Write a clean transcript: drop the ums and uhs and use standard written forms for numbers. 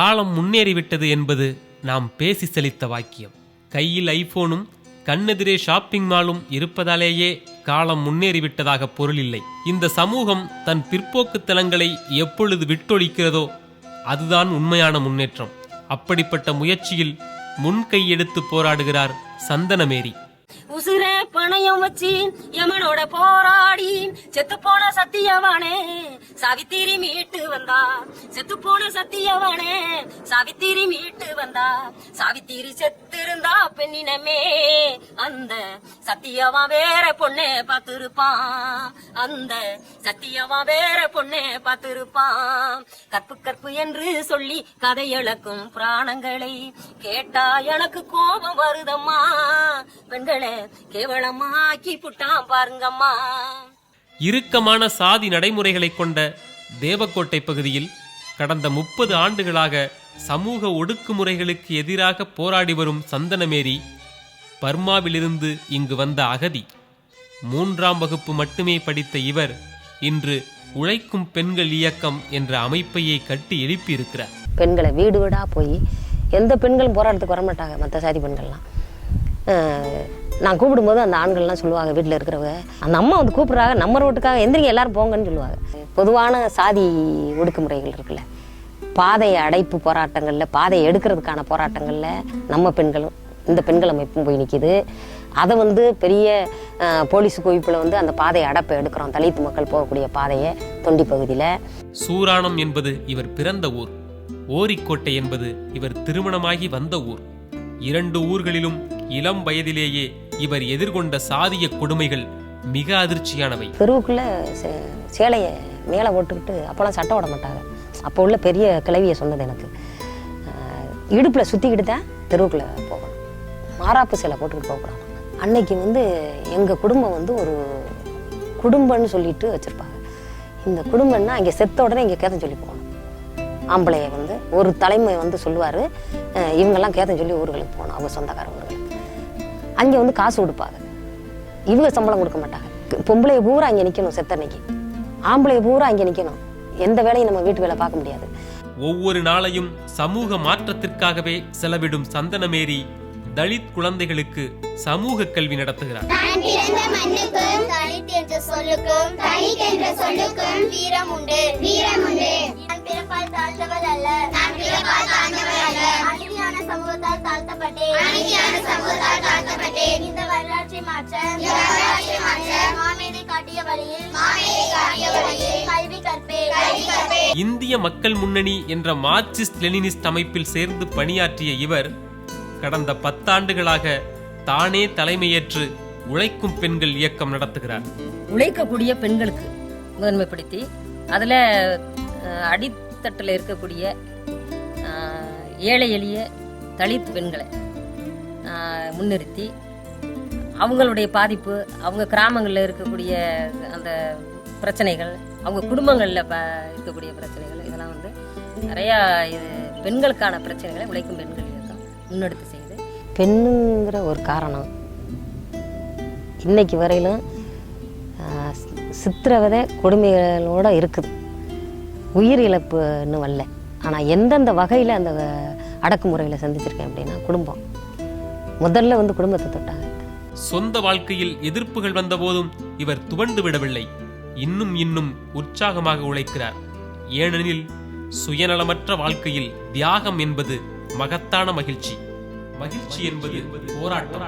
காலம் முன்னேறிவிட்டது என்பது நாம் பேசி செழித்த வாக்கியம். கையில் ஐபோனும் கண்ணெதிரே ஷாப்பிங் மாலும் இருப்பதாலேயே காலம் முன்னேறிவிட்டதாக பொருள் இல்லை. இந்த சமூகம் தன் பிற்போக்குத்தனங்களை எப்பொழுது விட்டொழிக்கிறதோ அதுதான் உண்மையான முன்னேற்றம். அப்படிப்பட்ட முயற்சியில் முன்கை எடுத்து போராடுகிறார் சந்தனமேரி. உசுர பணையம் வச்சு யமனோட போராடி செத்து போன சத்தியவானே சாவித்திரி மீட்டு வந்தா. செத்து போன சத்தியவானே சாவித்திரி மீட்டு வந்தா. சாவித்திரி செத்திருந்தா பெண்ணினமே அந்த சத்தியவா வேற பொண்ணே பார்த்திருப்பான். அந்த சத்தியவா வேற பொண்ணே பார்த்திருப்பான். கற்பு கற்பு என்று சொல்லி கதை இழக்கும் பிராணங்களை கேட்டா எனக்கு கோபம் வருதம்மா. பெண்களே கேவலமாக்கி புட்டான் பாருங்கம்மா. இறுக்கமான சாதி நடைமுறைகளை கொண்ட தேவக்கோட்டை பகுதியில் கடந்த 30 ஆண்டுகளாக சமூக ஒடுக்குமுறைகளுக்கு எதிராக போராடி வரும் சந்தனமேரி பர்மாவிலிருந்து இங்கு வந்த அகதி. 3ஆம் வகுப்பு மட்டுமே படித்த இவர் இன்று உழைக்கும் பெண்கள் இயக்கம் என்ற அமைப்பையே கட்டி எழுப்பியிருக்கிறார். பெண்களை வீடு வீடா போய் எந்த பெண்களும் போராட்டத்துக்கு வரமாட்டாங்க. மற்ற சாதி பெண்கள்லாம் நான் கூப்பிடும்போது அந்த ஆண்கள்லாம் சொல்லுவாங்க, வீட்டில் இருக்கிறவங்க அந்த அம்மா வந்து கூப்பிட்றாங்க, நம்ம ரோட்டுக்காக எந்திரிங்க எல்லாரும் போங்கன்னு சொல்லுவாங்க. பொதுவான சாதி ஒடுக்குமுறைகள் இருக்குல்ல, பாதை அடைப்பு போராட்டங்களில், பாதையை எடுக்கிறதுக்கான போராட்டங்களில் நம்ம பெண்களும் இந்த பெண்கள் அமைப்பும் போய் நிற்கிது. அதை வந்து பெரிய போலீஸ் குவிப்பில் வந்து அந்த பாதையை அடைப்பை எடுக்கிறோம். தலித் மக்கள் போகக்கூடிய பாதையை தொண்டி பகுதியில். சூராணம் என்பது இவர் பிறந்த ஊர். ஓரிக்கோட்டை என்பது இவர் திருமணமாகி வந்த ஊர். 2 ஊர்களிலும் இளம் வயதிலேயே இவர் எதிர்கொண்ட சாதிய கொடுமைகள் மிக அதிர்ச்சியானவை. தெருவுக்குள்ள சேலையை மேலே போட்டுக்கிட்டு அப்போலாம் சட்டை ஓட மாட்டாங்க. அப்போ உள்ள பெரிய கிளவியை சொன்னது எனக்கு, இடுப்பில் சுற்றிக்கிட்டு தான் தெருவுக்குள்ளே போகணும், மாறாப்பு சேலை போட்டுக்கிட்டு போகக்கூடாது. அன்னைக்கு வந்து எங்கள் குடும்பம் வந்து ஒரு குடும்பம்னு சொல்லிட்டு வச்சுருப்பாங்க. இந்த குடும்பம்னா இங்கே செத்த உடனே இங்கே கேதம் சொல்லி போகணும். ஆம்பளையை வந்து ஒரு தலைமை வந்து சொல்லுவார், இவங்கெல்லாம் கேதம் சொல்லி ஊர்களுக்கு போகணும், அவங்க சொந்தக்கார ஊர்களுக்கு. அங்கே வந்து காசு கொடுப்பாங்க, இவங்க சம்பளம் கொடுக்க மாட்டாங்க. பொம்பளையை பூரா அங்கே நிற்கணும், செத்தன்னைக்கு ஆம்பளையை பூரா அங்கே நிற்கணும். எந்த வேலையும் நம்ம வீட்டு வேலை பார்க்க முடியாது. ஒவ்வொரு நாளையும் சமூக மாற்றத்திற்காகவே செலவிடும் சந்தனமேரி தலித் குழந்தைகளுக்கு சமூக கல்வி நடத்துகிறார். இந்திய மக்கள் முன்னணி என்ற மார்க்சிஸ்ட் லெனினிஸ்ட் அமைப்பில் சேர்ந்து பணியாற்றிய இவர் கடந்த 10 ஆண்டுகளாக தானே தலைமையேற்று உழைக்கும் பெண்கள் இயக்கம் நடத்துகிறார். உழைக்கக்கூடிய பெண்களுக்கு முதன்மைப்படுத்தி அதில் அடித்தட்டில் இருக்கக்கூடிய ஏழை எளிய தலித் பெண்களை முன்னிறுத்தி அவங்களுடைய பாதிப்பு, அவங்க கிராமங்களில் இருக்கக்கூடிய அந்த பிரச்சனைகள், அவங்க குடும்பங்களில் இருக்கக்கூடிய பிரச்சனைகள், இதெல்லாம் வந்து நிறையா பெண்களுக்கான பிரச்சனைகளை உழைக்கும் பெண்கள் இயக்கம் முன்னெடுத்து செய்யுது. பெண்ணுங்கிற ஒரு காரணம் இன்னைக்கு வரையிலும் சித்திரவதை கொடுமைகளோடு இருக்குது. உயிர் இழப்பு இன்னும் வரல. ஆனால் எந்தெந்த வகையில் அந்த அடக்குமுறையில் சந்திச்சிருக்கேன் அப்படின்னா, குடும்பம் முதல்ல வந்து குடும்பத்தை தொட்டாங்க. சொந்த வாழ்க்கையில் எதிர்ப்புகள் வந்த போதும் இவர் துவண்டு விடவில்லை. இன்னும் உற்சாகமாக உழைக்கிறார். ஏனெனில் சுயநலமற்ற வாழ்க்கையில் தியாகம் என்பது மகத்தான மகிழ்ச்சி. மகிழ்ச்சி என்பது போராட்டம்.